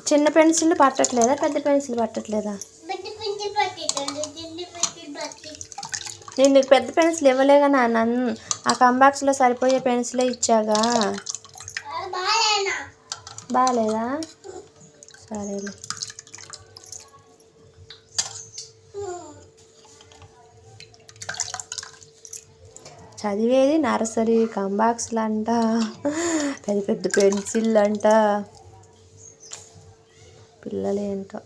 చిన్న పెన్సిల్ పట్టట్లేదా, పెద్ద పెన్సిల్ పట్టట్లేదా? నేను నీకు పెద్ద పెన్సిల్ ఇవ్వలేగా నన్ను, ఆ కంబాక్స్లో సరిపోయే పెన్సిలే ఇచ్చాగా. బాగాలేదా? సరేలే. చదివేది నర్సరీ, కంబాక్స్లు అంట, పెద్ద పెద్ద పెన్సిల్ అంట. పిల్లలేంటో.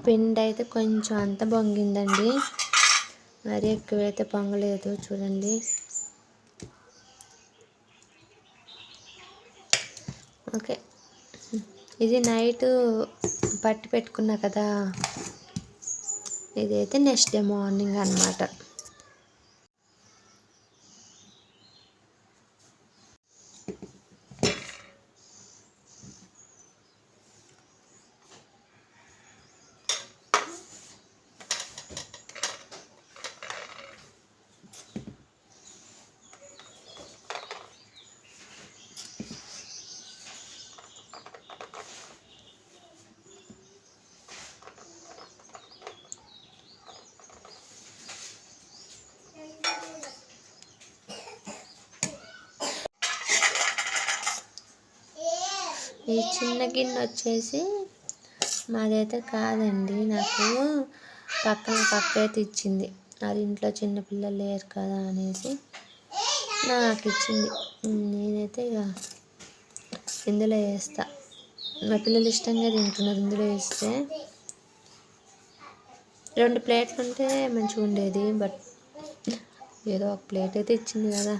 పిండి అయితే కొంచెం అంత పొంగిందండి, మరీ ఎక్కువైతే పొంగలేదు. చూడండి. ఓకే, ఇది నైట్ పట్టి పెట్టుకున్నా కదా, ఇదైతే నెక్స్ట్ డే మార్నింగ్ అన్నమాట. ఈ చిన్న గిన్నె వచ్చేసి మాదైతే కాదండి, నాకు పక్కన పక్క అయితే ఇచ్చింది. అది ఇంట్లో చిన్నపిల్లలు లేరు కదా అనేసి నాకు ఇచ్చింది. నేనైతే ఇక ఇందులో వేస్తా. మా పిల్లలు ఇష్టంగా తింటున్నారు ఇందులో వేస్తే. 2 ప్లేట్లు ఉంటే మంచిగా ఉండేది, బట్ ఏదో ఒక ప్లేట్ అయితే ఇచ్చింది కదా,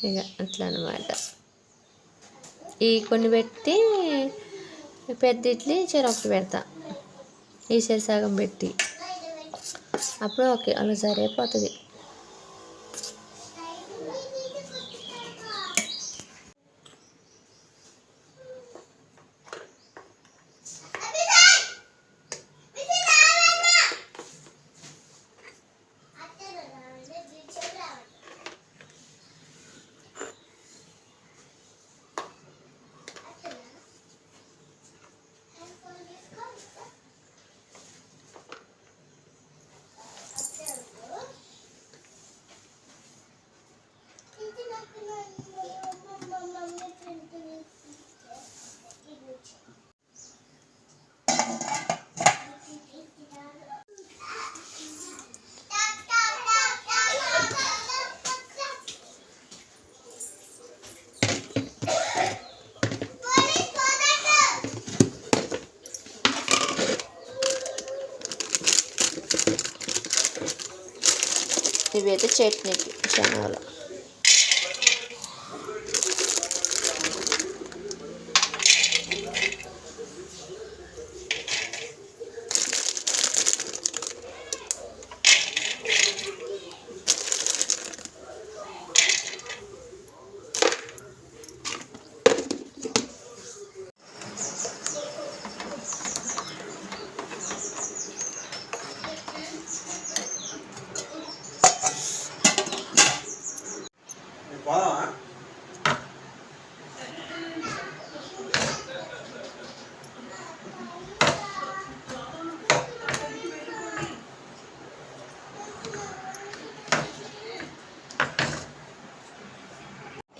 ఇక అట్లా అన్నమాట. ఈ కొన్ని పెట్టి పెద్ద ఇడ్లీ చెరొకటి పెడతా, ఈ సగం పెట్టి, అప్పుడు ఓకే అలా సరిపోతుంది. ఇవైతే చట్నీకి శనగలు.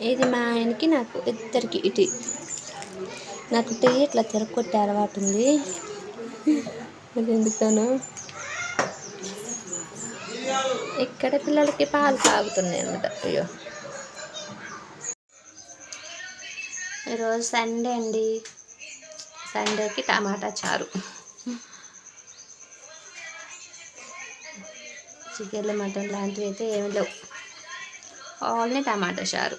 ఇది మా ఆయనకి నాకు ఇద్దరికి ఇటు, నాకు టీ ఇట్లా తిరగొట్టే అలవాటు ఉంది, అది ఎందుకనో. ఇక్కడ పిల్లలకి పాలు తాగుతున్నాయి అన్నమాట. అయ్యో, ఈరోజు సండే అండి, సండేకి టమాటా చారు. చికెన్లు మటన్ లాంటివి అయితే ఏమి లేవు, ఓన్లీ టమాటా చారు.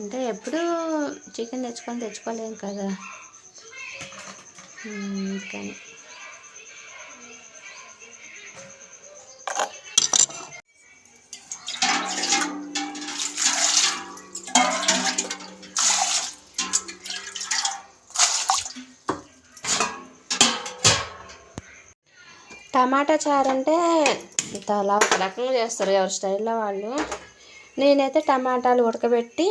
అంటే ఎప్పుడు చికెన్ తెచ్చుకోలేం కదా, కానీ టమాటా చారు అంటే అలా ఒక రకంగా చేస్తారు ఎవరి స్టైల్లో వాళ్ళు. నేనైతే టమాటాలు ఉడకబెట్టి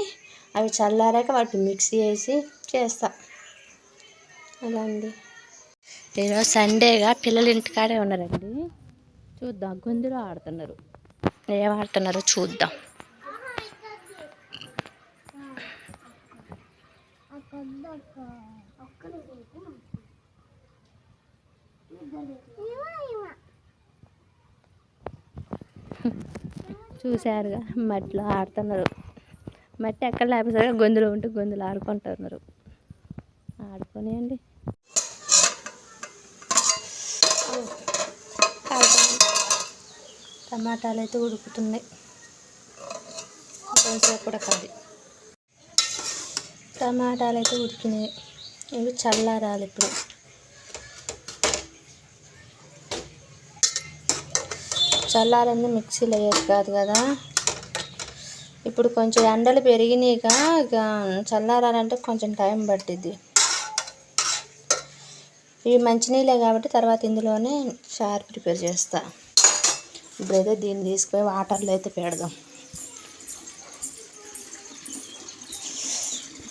అవి చల్లారాక వాటిని మిక్సీ వేసి చేస్తా. అలా అండి. ఈరోజు సండేగా పిల్లలు ఇంటికాడే ఉన్నారండి. చూద్దాం, గొంతులో ఆడుతున్నారు. ఏం ఆడుతున్నారో చూద్దాం. చూశారుగా, మట్టిలో ఆడుతున్నారు. మట్టి ఎక్కడ లేకపోతే గొంతులో ఉంటే గొంతులు ఆడుకుంటున్నారు. ఆడుకోనియండి. టమాటాలు అయితే ఉడుకుతున్నాయి. కొంచెంసేపు ఉడకాలి. టమాటాలు అయితే ఉడికినాయి. ఇవి చల్లారాలి. ఇప్పుడు చల్లారని మిక్సీలో వేయదు కాదు కదా. ఇప్పుడు కొంచెం ఎండలు పెరిగినాయిగా, ఇక చల్లారాలంటే కొంచెం టైం పట్టిద్ది. ఇవి మంచినీళ్ళే కాబట్టి తర్వాత ఇందులోనే చారు ప్రిపేర్ చేస్తా. ఇప్పుడైతే దీన్ని తీసుకుపోయి వాటర్లో అయితే పెడదాం.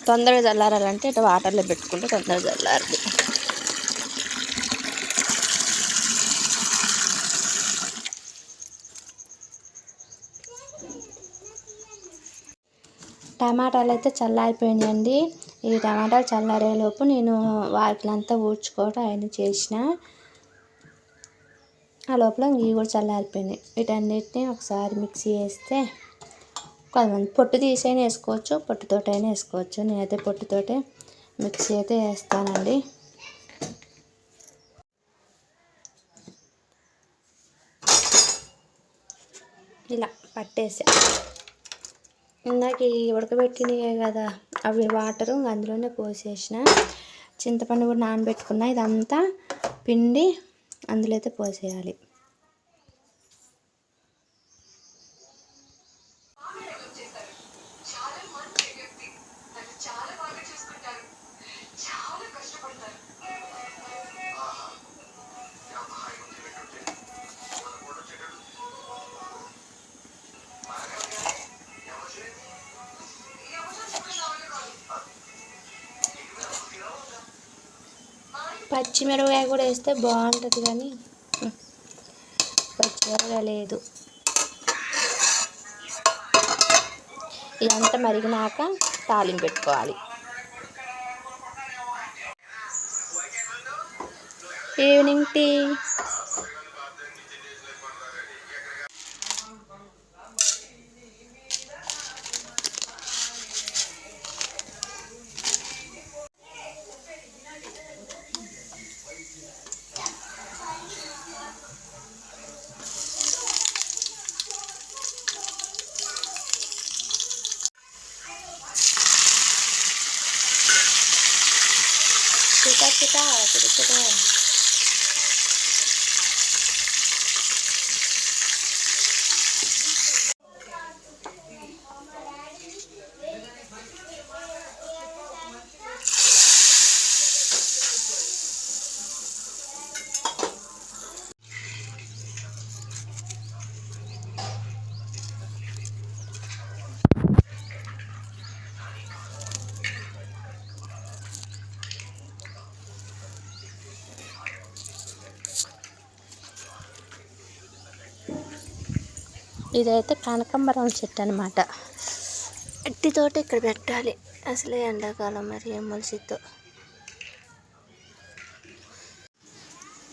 తొందరగా చల్లారాలంటే ఇట్లా వాటర్లో పెట్టుకుంటే తొందరగా చల్లారుది. టమాటాలు అయితే చల్లారిపోయినాయండి. ఈ టమాటాలు చల్లారేలోపు నేను వాటిలంతా ఊడ్చుకోవడం అవన్నీ చేసిన. ఆ లోపల ఇవి కూడా చల్లారిపోయినాయి. వీటన్నిటిని ఒకసారి మిక్సీ వేస్తే, కొంతమంది పొట్టు తీసైనా వేసుకోవచ్చు, పొట్టుతోటైనా వేసుకోవచ్చు. నేనైతే పొట్టుతోటే మిక్సీ అయితే వేస్తానండి. ఇలా పట్టేసా. ఇందాక ఉడకబెట్టినవే కదా అవి వాటరు అందులోనే పోసేసిన. చింతపండు కూడా నానబెట్టుకున్నా. ఇదంతా పిండి అందులో అయితే పోసేయాలి. పచ్చిమిరపకాయ కూడా వేస్తే బాగుంటుంది, కానీ పచ్చిమిరపకాయ లేదు. ఇదంతా మరిగినాక తాలింపు పెట్టుకోవాలి. Evening tea. Kita ఇదైతే కనకాంబరం చెట్టు అన్నమాట. అట్టి తోట ఇక్కడ పెట్టాలి. అసలే ఎండాకాలం, మరి ఏం మొలిసిద్దో.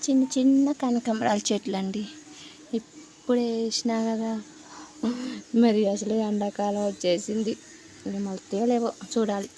చిన్న చిన్న కనకాంబరాల చెట్లు అండి. ఇప్పుడే వేసినా కదా, మరి అసలే ఎండాకాలం వచ్చేసింది. మొలతాయో లేవో చూడాలి.